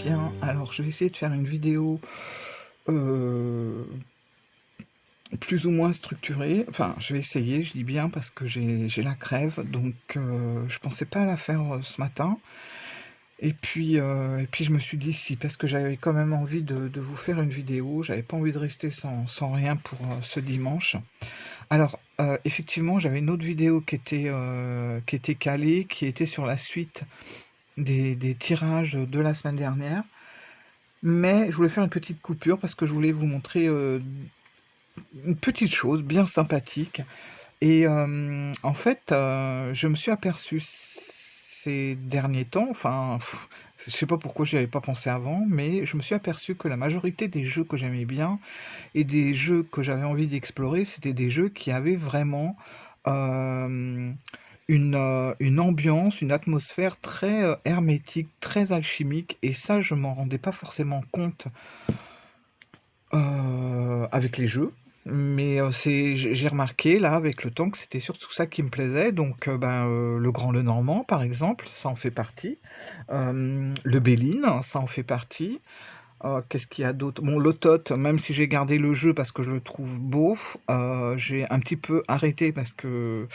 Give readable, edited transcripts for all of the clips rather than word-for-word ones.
bien. Alors, je vais essayer de faire une vidéo euh, plus ou moins structurée. Enfin, je vais essayer, je dis bien, parce que j'ai la crève, donc je pensais pas la faire ce matin. Et puis je me suis dit si, parce que j'avais quand même envie de vous faire une vidéo. J'avais pas envie de rester sans rien pour ce dimanche. Alors, effectivement, j'avais une autre vidéo qui était calée, qui était sur la suite des tirages de la semaine dernière. Mais je voulais faire une petite coupure parce que je voulais vous montrer une petite chose bien sympathique. Et en fait, je me suis aperçu ces derniers temps, enfin, je sais pas pourquoi j'y avais pas pensé avant, mais je me suis aperçu que la majorité des jeux que j'aimais bien et des jeux que j'avais envie d'explorer, c'était des jeux qui avaient vraiment euh, une ambiance, une atmosphère très hermétique, très alchimique, et ça, je m'en rendais pas forcément compte avec les jeux, mais j'ai remarqué là avec le temps que c'était surtout ça qui me plaisait. Donc le Grand Le Normand par exemple, ça en fait partie. Le Béline, ça en fait partie. Qu'est-ce qu'il y a d'autre? Bon, l'Autot, même si j'ai gardé le jeu parce que je le trouve beau, j'ai un petit peu arrêté parce que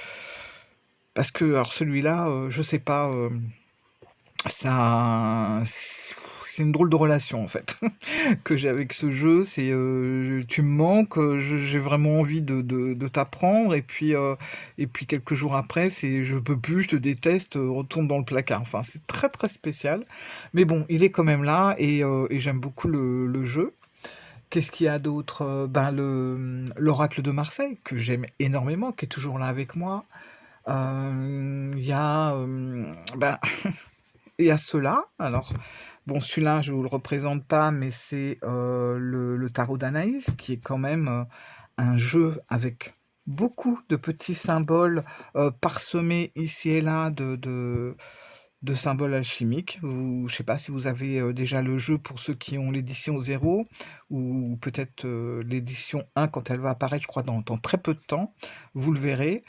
alors celui-là, je sais pas, ça c'est une drôle de relation en fait que j'ai avec ce jeu. C'est tu me manques, j'ai vraiment envie de t'apprendre, et puis quelques jours après, c'est je peux plus, je te déteste, retourne dans le placard. Enfin, c'est très très spécial, mais bon, il est quand même là, et j'aime beaucoup le jeu. Qu'est-ce qu'il y a d'autre? L'Oracle de Marseille, que j'aime énormément, qui est toujours là avec moi. Il y a il y a ceux-là. Alors, bon, celui-là, je vous le représente pas, mais c'est le tarot d'Anaïs, qui est quand même un jeu avec beaucoup de petits symboles parsemés ici et là de symboles alchimiques. Je sais pas si vous avez déjà le jeu pour ceux qui ont l'édition 0, ou peut-être l'édition 1 quand elle va apparaître, je crois, dans très peu de temps. Vous le verrez.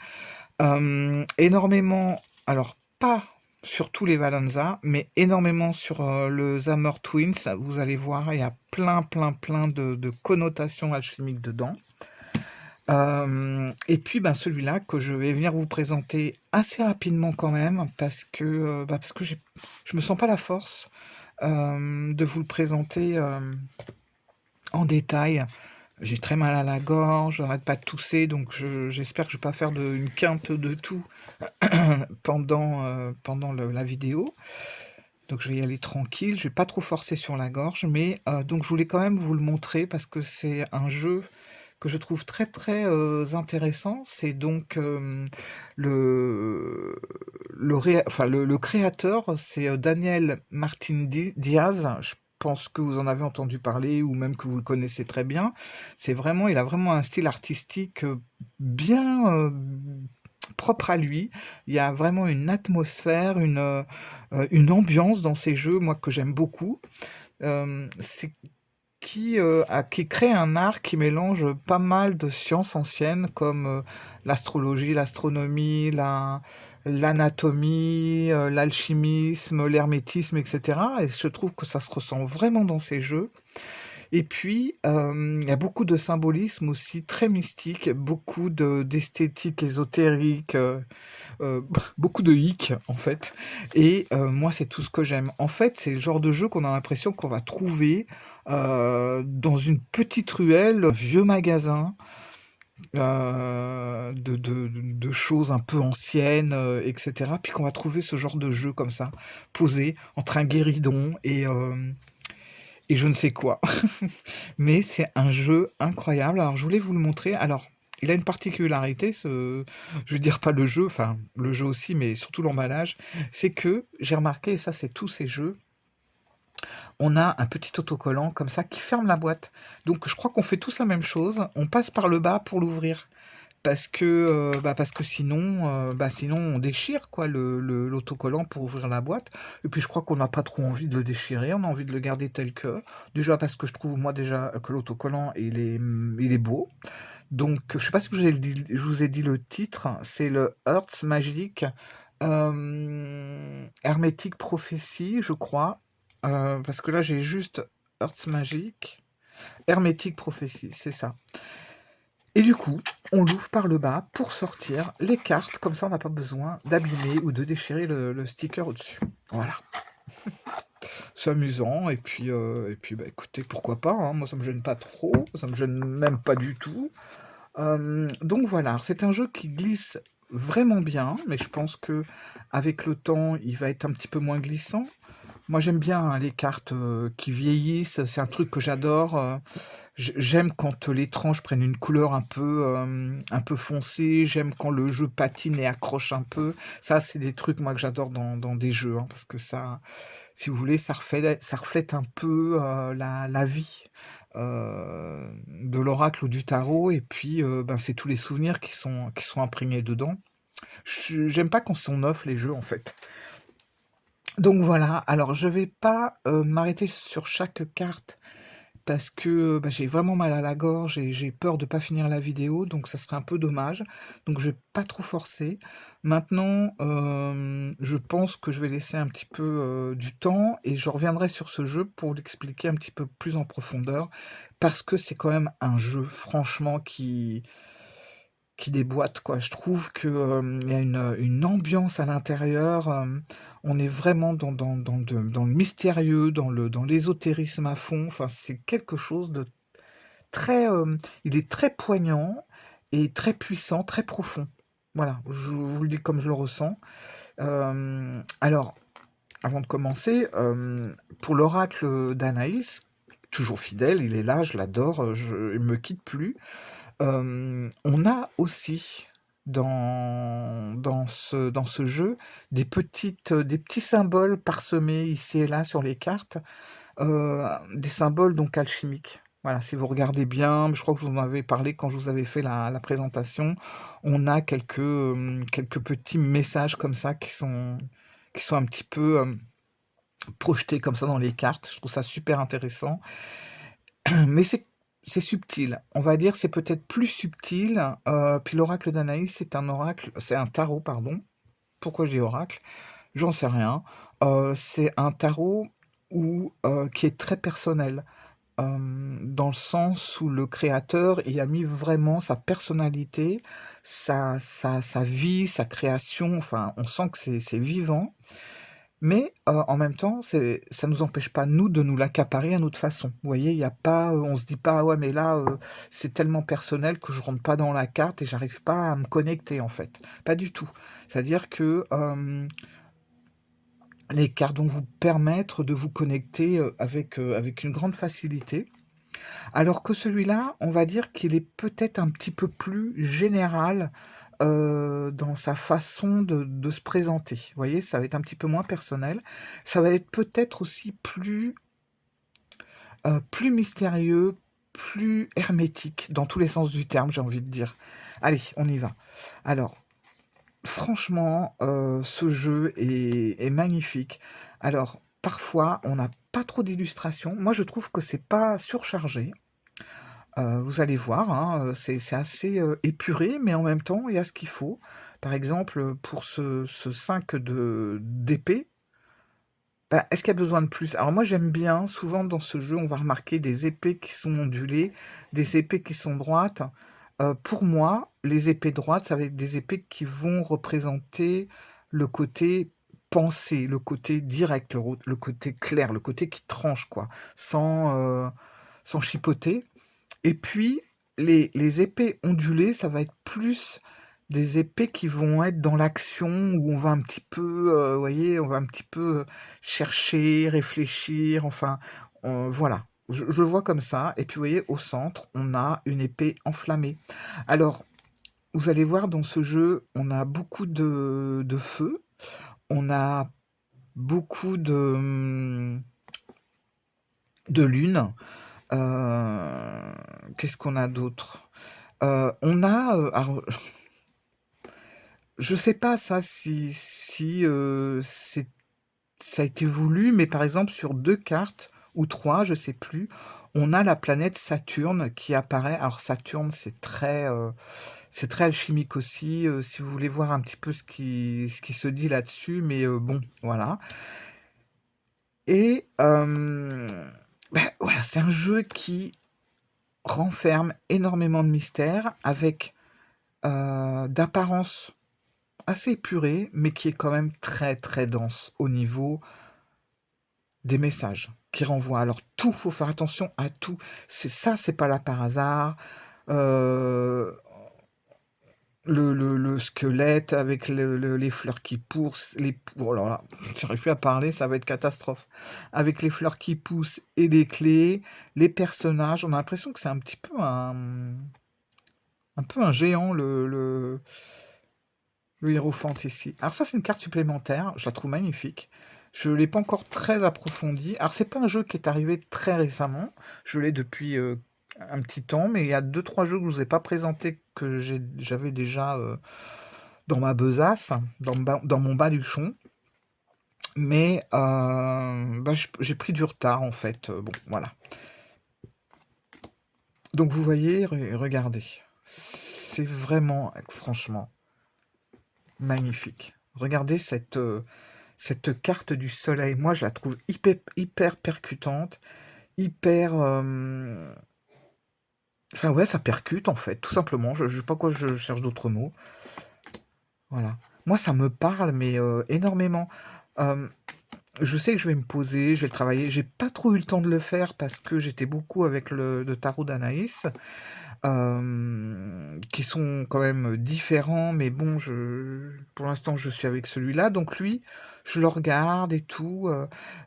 Énormément, alors pas sur tous les Valenza, mais énormément sur le Hammer Twins. Vous allez voir, il y a plein, plein, plein de connotations alchimiques dedans. Et puis celui-là que je vais venir vous présenter assez rapidement quand même, parce que je me sens pas la force de vous le présenter en détail. J'ai très mal à la gorge, j'arrête pas de tousser, donc j'espère que je vais pas faire une quinte de tout pendant la vidéo. Donc je vais y aller tranquille, je vais pas trop forcer sur la gorge, mais donc je voulais quand même vous le montrer parce que c'est un jeu que je trouve très très intéressant. C'est donc le créateur, c'est Daniel Martin Diaz. Je pense que vous en avez entendu parler ou même que vous le connaissez très bien. Il a vraiment un style artistique bien propre à lui. Il y a vraiment une atmosphère, une ambiance dans ces jeux, moi, que j'aime beaucoup. C'est qui crée un art qui mélange pas mal de sciences anciennes comme l'astrologie, l'astronomie, l'anatomie, l'alchimisme, l'hermétisme, etc. Et je trouve que ça se ressent vraiment dans ces jeux. Et puis, il y a beaucoup de symbolisme aussi très mystique, beaucoup d'esthétique ésotérique, beaucoup de hic en fait. Et moi, c'est tout ce que j'aime. En fait, c'est le genre de jeu qu'on a l'impression qu'on va trouver dans une petite ruelle, vieux magasin, de choses un peu anciennes, etc. Puis qu'on va trouver ce genre de jeu comme ça, posé entre un guéridon et je ne sais quoi. Mais c'est un jeu incroyable. Alors, je voulais vous le montrer. Alors, il a une particularité, je veux dire pas le jeu, enfin le jeu aussi, mais surtout l'emballage, c'est que j'ai remarqué, et ça c'est tous ces jeux, on a un petit autocollant comme ça qui ferme la boîte. Donc je crois qu'on fait tous la même chose, on passe par le bas pour l'ouvrir. Parce que sinon on déchire quoi l'autocollant pour ouvrir la boîte. Et puis je crois qu'on n'a pas trop envie de le déchirer, on a envie de le garder tel que. Déjà parce que je trouve moi déjà que l'autocollant il est beau. Donc je sais pas si je vous ai dit le titre, c'est le Hearts Magic Hermetic Prophecy, je crois. parce que là, j'ai juste Hearts Magic, Hermétique Prophétie, c'est ça. Et du coup, on l'ouvre par le bas pour sortir les cartes, comme ça on n'a pas besoin d'abîmer ou de déchirer le sticker au-dessus. Voilà. C'est amusant, et puis bah, écoutez, pourquoi pas, hein, moi ça me gêne pas trop, ça me gêne même pas du tout. Donc voilà, c'est un jeu qui glisse vraiment bien, mais je pense que avec le temps, il va être un petit peu moins glissant. Moi j'aime bien hein, les cartes qui vieillissent, c'est un truc que j'adore. J'aime quand les tranches prennent une couleur un peu foncée, j'aime quand le jeu patine et accroche un peu. Ça, c'est des trucs moi que j'adore dans des jeux, hein, parce que ça, si vous voulez, ça reflète un peu la vie de l'oracle ou du tarot, et puis ben, c'est tous les souvenirs qui sont imprégnés dedans. J'aime pas quand sont neufs les jeux en fait. Donc voilà, alors je vais pas m'arrêter sur chaque carte parce que bah, j'ai vraiment mal à la gorge et j'ai peur de pas finir la vidéo, donc ça serait un peu dommage. Donc je vais pas trop forcer. Maintenant, je pense que je vais laisser un petit peu du temps et je reviendrai sur ce jeu pour l'expliquer un petit peu plus en profondeur, parce que c'est quand même un jeu franchement qui déboîte, quoi. Je trouve que, il y a une ambiance à l'intérieur, on est vraiment dans le mystérieux, dans l'ésotérisme à fond. Enfin, c'est quelque chose de très, il est très poignant et très puissant, très profond. Voilà, je vous le dis comme je le ressens. Alors, avant de commencer, pour l'oracle d'Anaïs, toujours fidèle, il est là, je l'adore, il me quitte plus. On a aussi dans ce jeu des petits symboles parsemés ici et là sur les cartes, des symboles donc alchimiques. Voilà, si vous regardez bien, je crois que je vous en avais parlé quand je vous avais fait la présentation, on a quelques petits messages comme ça qui sont un petit peu projetés comme ça dans les cartes. Je trouve ça super intéressant. Mais c'est subtil. On va dire c'est peut-être plus subtil. Puis l'oracle d'Anaïs, c'est un tarot, pardon. Pourquoi je dis oracle? J'en sais rien. C'est un tarot qui est très personnel, dans le sens où le créateur y a mis vraiment sa personnalité, sa vie, sa création. Enfin, on sent que c'est vivant. Mais en même temps, ça nous empêche pas, nous, de nous l'accaparer à notre façon. Vous voyez, il y a pas, on se dit pas: «Ah ouais, mais là, c'est tellement personnel que je rentre pas dans la carte et j'arrive pas à me connecter», en fait. Pas du tout. C'est-à-dire que, les cartes vont vous permettre de vous connecter, avec une grande facilité. Alors que celui-là, on va dire qu'il est peut-être un petit peu plus général, dans sa façon de se présenter. Vous voyez? Ça va être un petit peu moins personnel. Ça va être peut-être aussi plus mystérieux, plus hermétique, dans tous les sens du terme, j'ai envie de dire. Allez, on y va. Alors, franchement, ce jeu est magnifique. Alors, parfois, on n'a pas trop d'illustrations. Moi, je trouve que c'est pas surchargé. Vous allez voir, hein, c'est assez, épuré, mais en même temps, il y a ce qu'il faut. Par exemple, pour ce 5 d'épée, bah, est-ce qu'il y a besoin de plus? Alors moi, j'aime bien, souvent dans ce jeu, on va remarquer des épées qui sont ondulées, des épées qui sont droites. Pour moi, les épées droites, ça va être des épées qui vont représenter le côté pensée, le côté direct, le côté clair, le côté qui tranche, quoi, sans chipoter. Et puis, les épées ondulées, ça va être plus des épées qui vont être dans l'action, où on va un petit peu, vous voyez, on va un petit peu chercher, réfléchir, enfin, voilà. Je le vois comme ça. Et puis, vous voyez, au centre, on a une épée enflammée. Alors, vous allez voir, dans ce jeu, on a beaucoup de feu, on a beaucoup de lune. Qu'est-ce qu'on a d'autre? On a, alors, je sais pas ça si ça a été voulu, mais par exemple sur 2 cartes ou 3, je sais plus, on a la planète Saturne qui apparaît. Alors Saturne, c'est très alchimique aussi, si vous voulez voir un petit peu ce qui se dit là-dessus, mais bon, voilà. Et bah, voilà, c'est un jeu qui renferme énormément de mystères avec d'apparence assez épurée, mais qui est quand même très très dense au niveau des messages qui renvoient. Alors tout, faut faire attention à tout. C'est ça, c'est pas là par hasard. Euh, le squelette avec les fleurs qui poussent, oh là là, j'arrive plus à parler, ça va être catastrophe. Avec les fleurs qui poussent et les clés, les personnages, on a l'impression que c'est un peu un géant, le Hiérophant ici. Alors ça, c'est une carte supplémentaire, je la trouve magnifique. Je ne l'ai pas encore très approfondie. Alors c'est pas un jeu qui est arrivé très récemment, je l'ai depuis un petit temps, mais il y a deux trois jeux que je vous ai pas présentés que j'avais déjà dans ma besace, dans mon baluchon. Mais bah, j'ai pris du retard en fait. Bon, voilà. Donc vous voyez, regardez. C'est vraiment, franchement, magnifique. Regardez cette carte du soleil. Moi, je la trouve hyper, hyper percutante, hyper... Enfin ouais, ça percute en fait, tout simplement. Je sais pas quoi, je cherche d'autres mots. Voilà. Moi, ça me parle, mais énormément. Euh, Je sais que je vais me poser, je vais le travailler. J'ai pas trop eu le temps de le faire parce que j'étais beaucoup avec le tarot d'Anaïs, qui sont quand même différents, mais bon, pour l'instant, je suis avec celui-là. Donc lui, je le regarde et tout.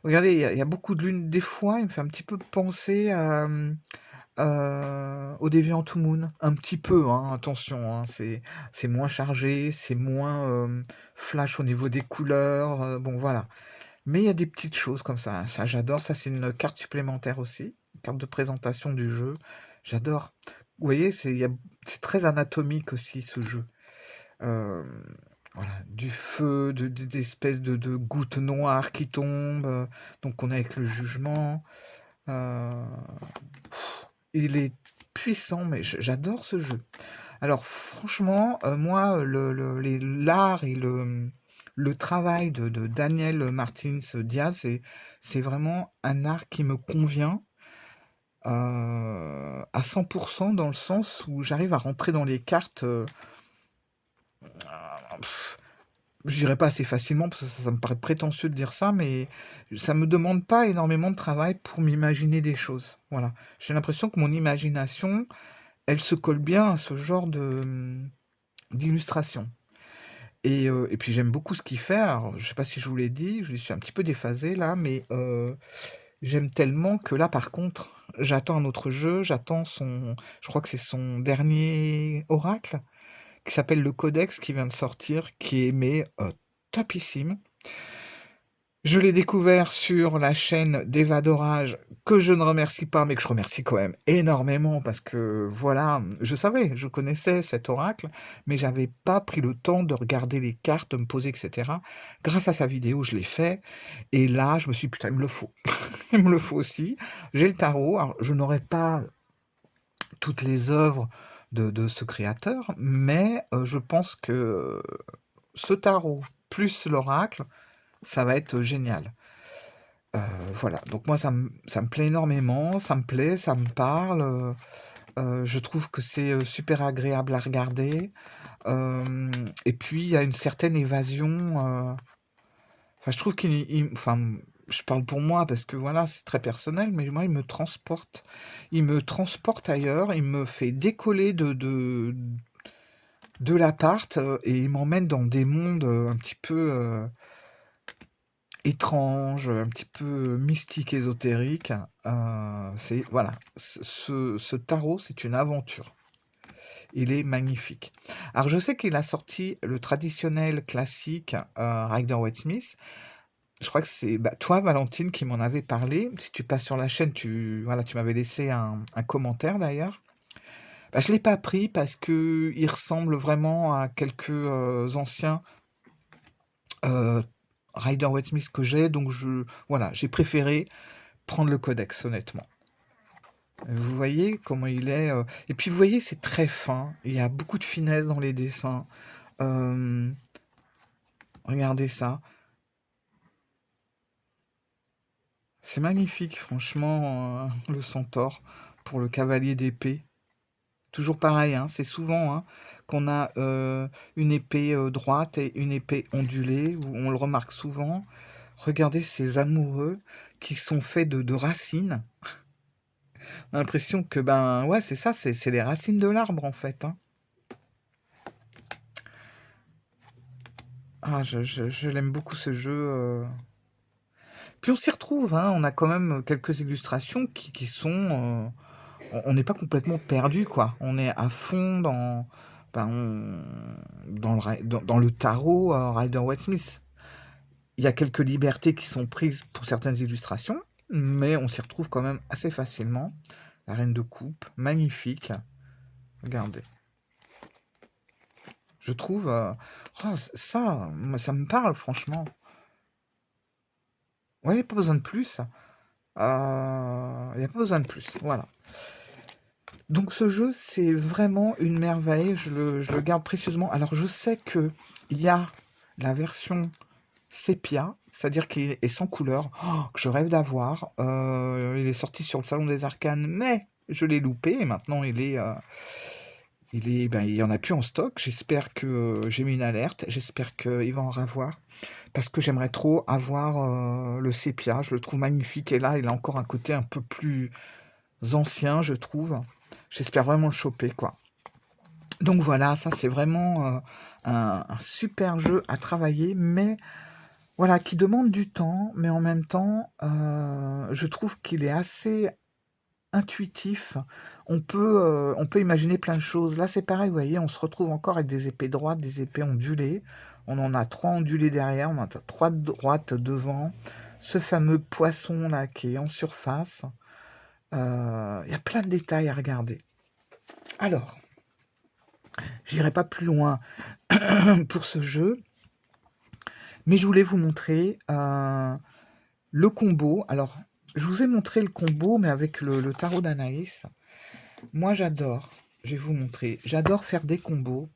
Regardez, il y a beaucoup de lune. Des fois, il me fait un petit peu penser au Deviant Moon. Un petit peu, hein, attention, hein, c'est moins chargé, c'est moins flash au niveau des couleurs. Bon, voilà. Mais il y a des petites choses comme ça j'adore. Ça, c'est une carte supplémentaire aussi, une carte de présentation du jeu. J'adore. Vous voyez, c'est très anatomique aussi ce jeu. Euh, voilà, du feu, d'espèces de gouttes noires qui tombent. Donc on est avec le jugement. Euh, il est puissant, mais j'adore ce jeu. Alors franchement, moi, l'art et le travail de Daniel Martins Diaz, c'est vraiment un art qui me convient à 100% dans le sens où j'arrive à rentrer dans les cartes, pff, je dirais pas assez facilement, parce que ça me paraît prétentieux de dire ça, mais ça me demande pas énormément de travail pour m'imaginer des choses. Voilà. J'ai l'impression que mon imagination, elle se colle bien à ce genre d'illustration. Et puis j'aime beaucoup ce qu'il fait. Alors, je sais pas si je vous l'ai dit, je suis un petit peu déphasé là, mais j'aime tellement que là, par contre, j'attends un autre jeu, j'attends je crois que c'est son dernier oracle, qui s'appelle le Codex, qui vient de sortir, qui est mais topissime. Je l'ai découvert sur la chaîne d'Eva Dorage, que je ne remercie pas, mais que je remercie quand même énormément parce que voilà, je savais, je connaissais cet oracle, mais j'avais pas pris le temps de regarder les cartes, de me poser, etc. Grâce à sa vidéo, je l'ai fait, et là, je me suis dit, putain, il me le faut. Il me le faut aussi. J'ai le tarot, alors je n'aurai pas toutes les œuvres de ce créateur, mais je pense que ce tarot plus l'oracle, ça va être génial. Voilà, donc moi ça me plaît énormément, ça me plaît, ça me parle, je trouve que c'est, super agréable à regarder, et puis il y a une certaine évasion, enfin je trouve enfin, je parle pour moi parce que voilà, c'est très personnel, mais moi il me transporte. Il me transporte ailleurs, il me fait décoller de l'appart, et il m'emmène dans des mondes, un petit peu, étrange, un petit peu mystique, ésotérique. C'est voilà, ce tarot, c'est une aventure. Il est magnifique. Alors je sais qu'il a sorti le traditionnel classique Rider-Waite-Smith. Je crois que c'est bah, toi, Valentine, qui m'en avait parlé. Si tu passes sur la chaîne, voilà, tu m'avais laissé un commentaire d'ailleurs. Bah, je ne l'ai pas pris parce que il ressemble vraiment à quelques anciens euh, Rider-Waite-Smith que j'ai. Donc voilà, j'ai préféré prendre le codex, honnêtement. Vous voyez comment il est. Et puis vous voyez, c'est très fin. Il y a beaucoup de finesse dans les dessins. Euh, Regardez ça. C'est magnifique, franchement, le centaure pour le cavalier d'épée. Toujours pareil, hein, c'est souvent hein, qu'on a une épée droite et une épée ondulée, où on le remarque souvent. Regardez ces amoureux qui sont faits de racines. On a l'impression que, ben ouais, c'est ça, c'est les racines de l'arbre en fait, hein. Ah, je l'aime beaucoup ce jeu. Puis on s'y retrouve, hein, on a quand même quelques illustrations qui sont... on n'est pas complètement perdu, quoi. On est à fond ben, dans le tarot Rider-Waite-Smith. Il y a quelques libertés qui sont prises pour certaines illustrations, mais on s'y retrouve quand même assez facilement. La reine de coupe, magnifique. Regardez. Je trouve... oh, ça, moi, ça me parle, franchement. Ouais, pas besoin de plus. Il n'y a pas besoin de plus, voilà. Donc ce jeu, c'est vraiment une merveille, je le garde précieusement. Alors je sais que il y a la version sépia, c'est-à-dire qu'il est sans couleur, oh, que je rêve d'avoir. Il est sorti sur le Salon des Arcanes, mais je l'ai loupé, et maintenant ben, il y en a plus en stock. J'espère que j'ai mis une alerte, j'espère qu'il va en avoir, parce que j'aimerais trop avoir le sépia, je le trouve magnifique, et là, il a encore un côté un peu plus ancien, je trouve. J'espère vraiment le choper, quoi. Donc voilà, ça c'est vraiment un super jeu à travailler, mais voilà, qui demande du temps, mais en même temps, je trouve qu'il est assez intuitif. On peut imaginer plein de choses. Là, c'est pareil, vous voyez, on se retrouve encore avec des épées droites, des épées ondulées. On en a 3 ondulées derrière, on en a 3 droites devant. Ce fameux poisson là qui est en surface. Il y a plein de détails à regarder. Alors, j'irai pas plus loin pour ce jeu, mais je voulais vous montrer le combo. Alors, je vous ai montré le combo, mais avec le tarot d'Anaïs. Moi, j'adore, je vais vous montrer, j'adore faire des combos.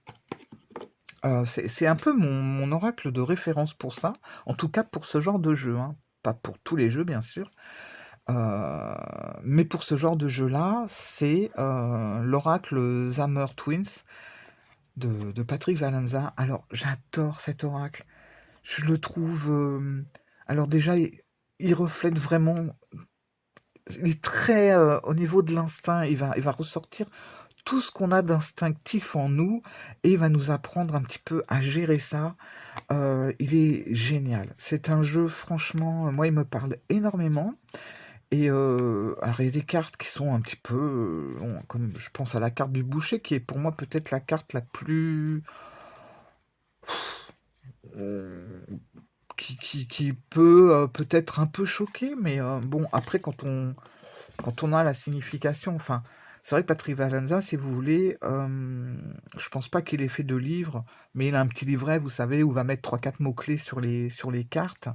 C'est un peu mon oracle de référence pour ça, en tout cas pour ce genre de jeu, hein. Pas pour tous les jeux, bien sûr. Mais pour ce genre de jeu-là, c'est l'oracle Zammer Twins de Patrick Valenza. Alors, j'adore cet oracle. Je le trouve... alors déjà, il reflète vraiment... Il est très... au niveau de l'instinct, il va ressortir tout ce qu'on a d'instinctif en nous et il va nous apprendre un petit peu à gérer ça. Il est génial. C'est un jeu, franchement, moi, il me parle énormément. Et alors, il y a des cartes qui sont un petit peu... comme je pense à la carte du boucher, qui est pour moi peut-être la carte la plus... euh, qui peut peut-être un peu choquer, mais bon, après, quand on a la signification, enfin, c'est vrai que Patrick Valenza, si vous voulez, je pense pas qu'il ait fait de livre, mais il a un petit livret, vous savez, où il va mettre 3-4 mots-clés sur les cartes.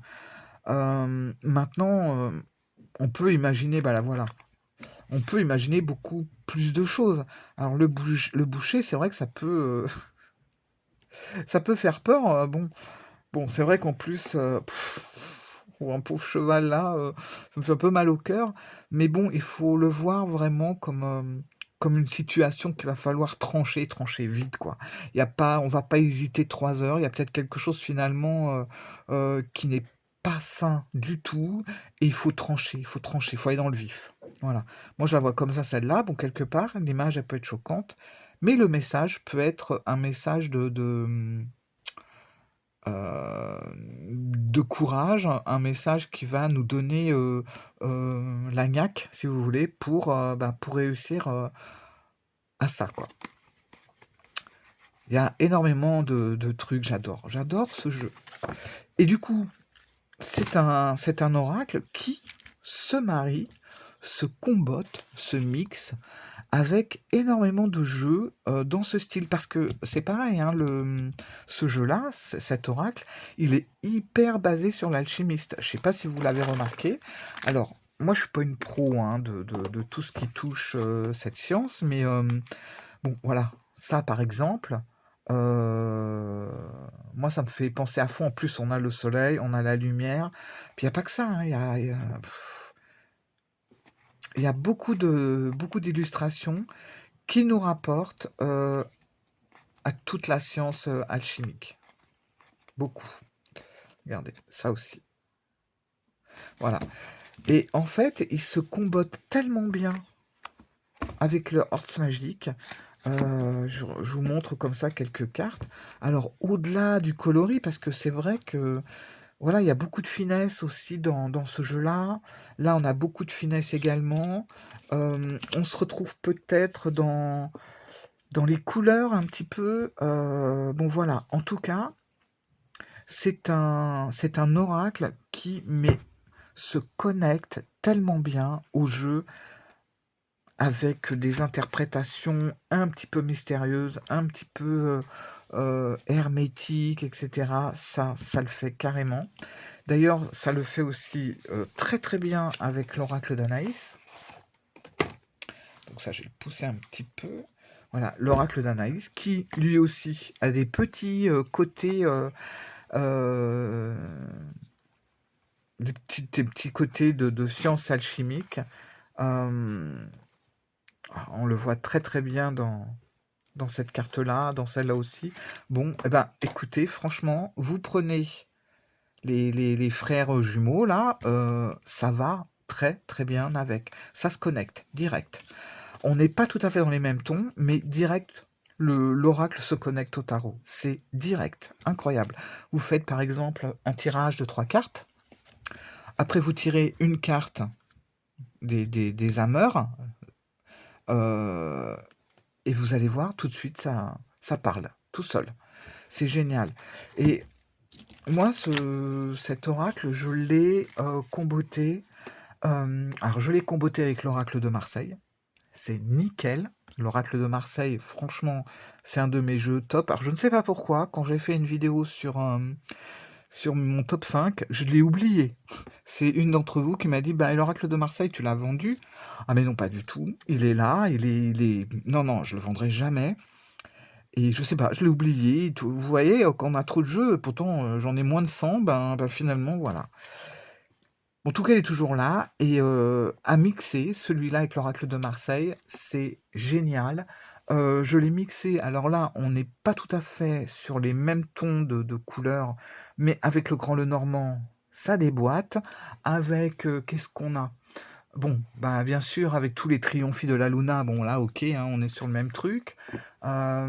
Maintenant, on peut imaginer, bah là, voilà, on peut imaginer beaucoup plus de choses. Alors, le boucher, c'est vrai que ça peut faire peur, bon, c'est vrai qu'en plus, pour un pauvre cheval là, ça me fait un peu mal au cœur. Mais bon, il faut le voir vraiment comme une situation qu'il va falloir trancher vite, quoi. Il y a pas, on va pas hésiter 3 heures. Il y a peut-être quelque chose finalement qui n'est pas sain du tout. Et il faut aller dans le vif. Voilà. Moi, je la vois comme ça, celle-là. Bon, quelque part, l'image, elle peut être choquante. Mais le message peut être un message de courage, un message qui va nous donner la niaque, si vous voulez, pour réussir à ça, quoi. Il y a énormément de trucs, j'adore ce jeu. Et du coup, c'est un oracle qui se marie, se combotte, se mixe avec énormément de jeux dans ce style. Parce que c'est pareil, hein, ce jeu-là, cet oracle, il est hyper basé sur l'alchimiste. Je sais pas si vous l'avez remarqué. Alors, moi, je suis pas une pro hein, de tout ce qui touche cette science, mais bon, voilà. Ça, par exemple, euh, moi, ça me fait penser à fond. En plus, on a le soleil, on a la lumière. Puis il n'y a pas que ça, hein, il y a beaucoup d'illustrations qui nous rapportent, à toute la science, alchimique. Beaucoup. Regardez, ça aussi. Voilà. Et en fait, ils se combattent tellement bien avec le Horse Magique. Je vous montre comme ça quelques cartes. Alors, au-delà du coloris, parce que c'est vrai que voilà, il y a beaucoup de finesse aussi dans ce jeu-là. Là, on a beaucoup de finesse également. On se retrouve peut-être dans les couleurs un petit peu. Bon, voilà. En tout cas, c'est un oracle qui se connecte tellement bien au jeu avec des interprétations un petit peu mystérieuses, un petit peu hermétiques, etc. Ça le fait carrément. D'ailleurs, ça le fait aussi très très bien avec l'oracle d'Anaïs. Donc ça, je vais le pousser un petit peu. Voilà, l'oracle d'Anaïs, qui lui aussi a des petits côtés, des petits côtés de science alchimique. On le voit très très bien dans cette carte-là, dans celle-là aussi. Bon, eh ben, écoutez, franchement, vous prenez les frères jumeaux, là, ça va très très bien avec. Ça se connecte, direct. On n'est pas tout à fait dans les mêmes tons, mais direct, l'oracle se connecte au tarot. C'est direct, incroyable. Vous faites par exemple un tirage de 3 cartes. Après, vous tirez une carte des âmeurs. Et vous allez voir, tout de suite, ça parle, tout seul. C'est génial. Et moi, cet oracle, je l'ai comboté. Alors, je l'ai comboté avec l'oracle de Marseille. C'est nickel. L'oracle de Marseille, franchement, c'est un de mes jeux top. Alors, je ne sais pas pourquoi, quand j'ai fait une vidéo sur mon top 5, je l'ai oublié. C'est une d'entre vous qui m'a dit, bah, l'oracle de Marseille, tu l'as vendu? Ah mais non, pas du tout. Il est là, Non, non, je le vendrai jamais. Et je sais pas, je l'ai oublié. Vous voyez, quand on a trop de jeux, pourtant j'en ai moins de 100, ben finalement, voilà. En tout cas, il est toujours là. Et à mixer, celui-là avec l'oracle de Marseille, c'est génial. Je l'ai mixé, alors là, on n'est pas tout à fait sur les mêmes tons de couleurs, mais avec le Grand Lenormand, ça déboîte. Avec, qu'est-ce qu'on a? Bon, bah, bien sûr, avec tous les Triomphi de la Luna, bon là, ok, hein, on est sur le même truc. Alors,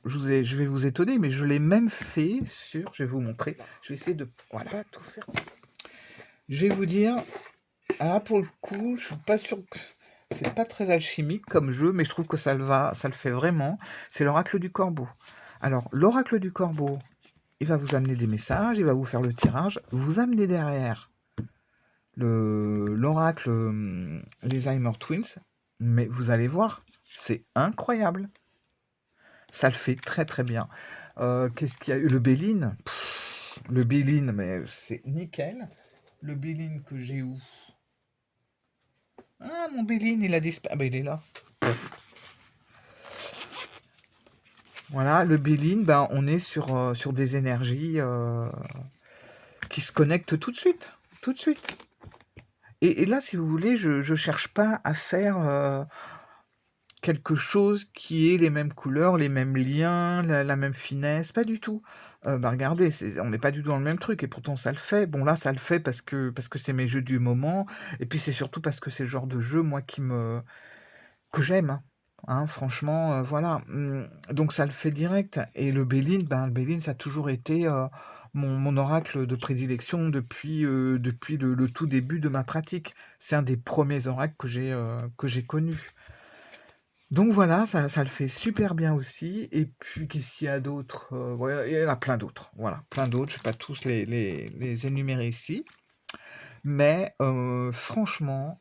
je vais vous étonner, mais je l'ai même fait sur... Je vais vous montrer. Je vais essayer de... Voilà. Pas tout faire. Je vais vous dire... Ah, pour le coup, je suis pas sûr que... C'est pas très alchimique comme jeu, mais je trouve que ça le fait vraiment. C'est l'oracle du corbeau. Alors, l'oracle du corbeau, il va vous amener des messages, il va vous faire le tirage. Vous amenez derrière l'oracle les Heimer Twins, mais vous allez voir, c'est incroyable. Ça le fait très très bien. Qu'est-ce qu'il y a eu? Le Béline. Le Béline, mais c'est nickel. Le Béline que j'ai où? Ah, mon Béline, il a disparu. Ah, ben il est là. Voilà, le Béline, ben, on est sur des énergies qui se connectent tout de suite. Tout de suite. Et là, si vous voulez, je ne cherche pas à faire quelque chose qui ait les mêmes couleurs, les mêmes liens, la même finesse, pas du tout. Bah regardez, on n'est pas du tout dans le même truc, et pourtant ça le fait. Bon là, ça le fait parce que c'est mes jeux du moment, et puis c'est surtout parce que c'est le genre de jeu, moi, que j'aime. Hein, franchement, voilà. Donc ça le fait direct. Et le Béline, ben, le Béline, ça a toujours été mon oracle de prédilection depuis le tout début de ma pratique. C'est un des premiers oracles que j'ai connus. Donc voilà, ça le fait super bien aussi. Et puis, qu'est-ce qu'il y a d'autre? Ouais, il y en a plein d'autres. Voilà, plein d'autres. Je ne vais pas tous les énumérer ici. Mais franchement,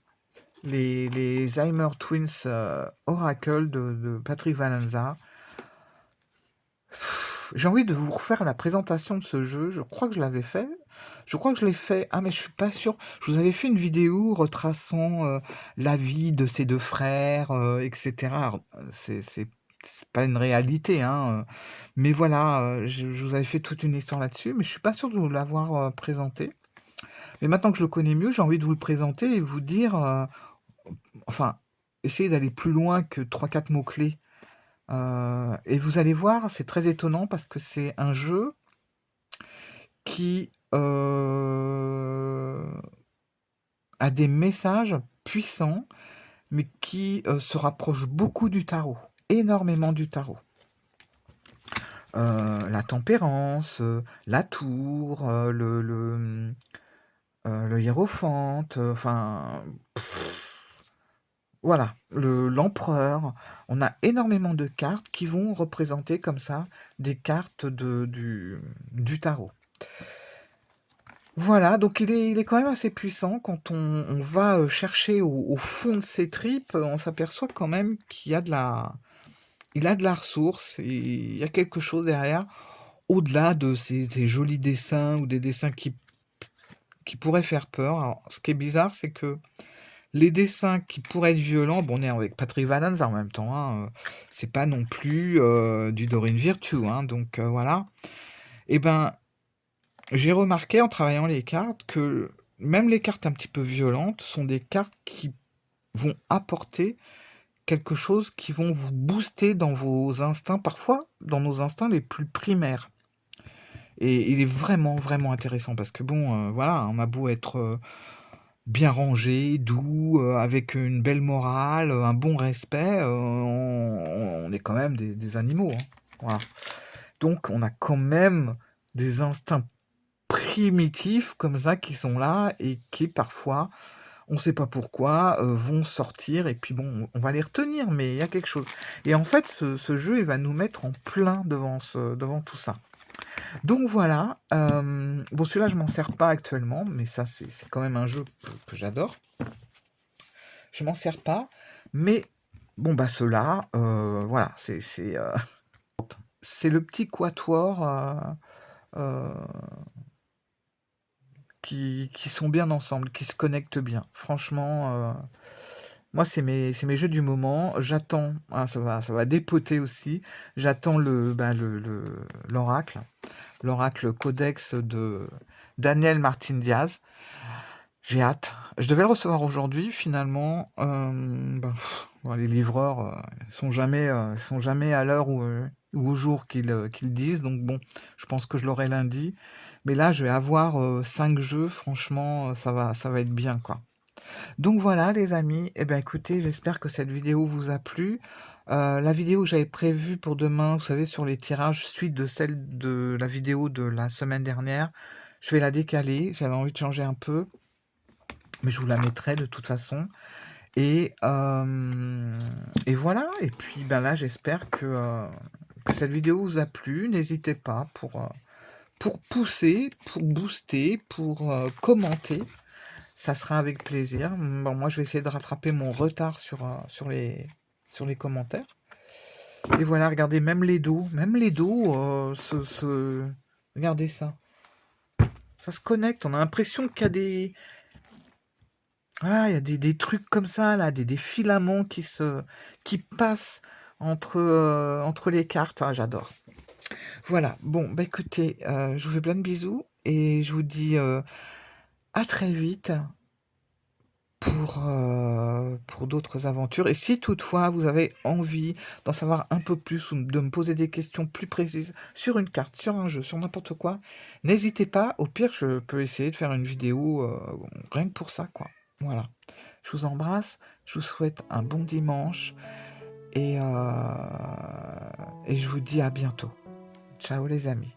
les Heimer Twins Oracle de Patrick Valenza, j'ai envie de vous refaire la présentation de ce jeu. Je crois que je l'avais fait. Je crois que je l'ai fait. Ah, mais je suis pas sûr. Je vous avais fait une vidéo retraçant la vie de ces deux frères, etc. Alors, c'est pas une réalité, hein. Mais voilà, je vous avais fait toute une histoire là-dessus, mais je suis pas sûr de vous l'avoir présenté. Mais maintenant que je le connais mieux, j'ai envie de vous le présenter et vous dire, enfin, essayer d'aller plus loin que trois quatre mots-clés. Et vous allez voir, c'est très étonnant parce que c'est un jeu qui a des messages puissants, mais qui se rapproche beaucoup du tarot, énormément du tarot. La tempérance, la tour, le hiérophante, enfin, voilà, l'empereur. On a énormément de cartes qui vont représenter comme ça des cartes du tarot. Voilà, donc il est quand même assez puissant. Quand on va chercher au fond de ses tripes, on s'aperçoit quand même qu'il a de la ressource, et il y a quelque chose derrière, au-delà de ces jolis dessins ou des dessins qui pourraient faire peur. Alors, ce qui est bizarre, c'est que les dessins qui pourraient être violents, bon, on est avec Patrick Valens en même temps, hein, c'est pas non plus du Dorine Virtue, hein, donc voilà. Et ben, j'ai remarqué en travaillant les cartes que même les cartes un petit peu violentes sont des cartes qui vont apporter quelque chose, qui vont vous booster dans vos instincts, parfois dans nos instincts les plus primaires. Et il est vraiment, vraiment intéressant parce que bon, voilà, on a beau être bien rangé, doux, avec une belle morale, un bon respect, on est quand même des animaux, hein. Voilà. Donc on a quand même des instincts primitifs comme ça qui sont là et qui parfois, on ne sait pas pourquoi, vont sortir et puis bon, on va les retenir, mais il y a quelque chose. Et en fait, ce jeu, il va nous mettre en plein devant tout ça. Donc voilà, bon celui-là je m'en sers pas actuellement, mais ça c'est quand même un jeu que j'adore. Je m'en sers pas, mais bon bah ceux-là, voilà, c'est le petit quatuor qui sont bien ensemble, qui se connectent bien. Franchement, moi c'est mes jeux du moment. J'attends, ah, ça va dépoter aussi. J'attends l'oracle. L'oracle Codex de Daniel Martin Diaz. J'ai hâte. Je devais le recevoir aujourd'hui, finalement. Bon, les livreurs sont jamais à l'heure ou au jour qu'ils disent. Donc bon, je pense que je l'aurai lundi. Mais là, je vais avoir 5 jeux. Franchement, ça va être bien, quoi. Donc voilà, les amis. Eh bien, écoutez, j'espère que cette vidéo vous a plu. La vidéo que j'avais prévue pour demain, vous savez, sur les tirages, suite de celle de la vidéo de la semaine dernière, je vais la décaler. J'avais envie de changer un peu, mais je vous la mettrai de toute façon. Et voilà. Et puis ben là, j'espère que cette vidéo vous a plu. N'hésitez pas pour pousser, pour booster, pour commenter. Ça sera avec plaisir. Bon, moi, je vais essayer de rattraper mon retard sur les commentaires. Et voilà, regardez, même les dos, regardez ça. Ça se connecte, on a l'impression qu'il y a des trucs comme ça, là, des filaments qui passent entre les cartes. Ah, j'adore. Voilà, bon, bah écoutez, je vous fais plein de bisous et je vous dis à très vite pour d'autres aventures. Et si toutefois vous avez envie d'en savoir un peu plus ou de me poser des questions plus précises sur une carte, sur un jeu, sur n'importe quoi, n'hésitez pas. Au pire, je peux essayer de faire une vidéo rien que pour ça, quoi. Voilà. Je vous embrasse, je vous souhaite un bon dimanche et je vous dis à bientôt. Ciao les amis.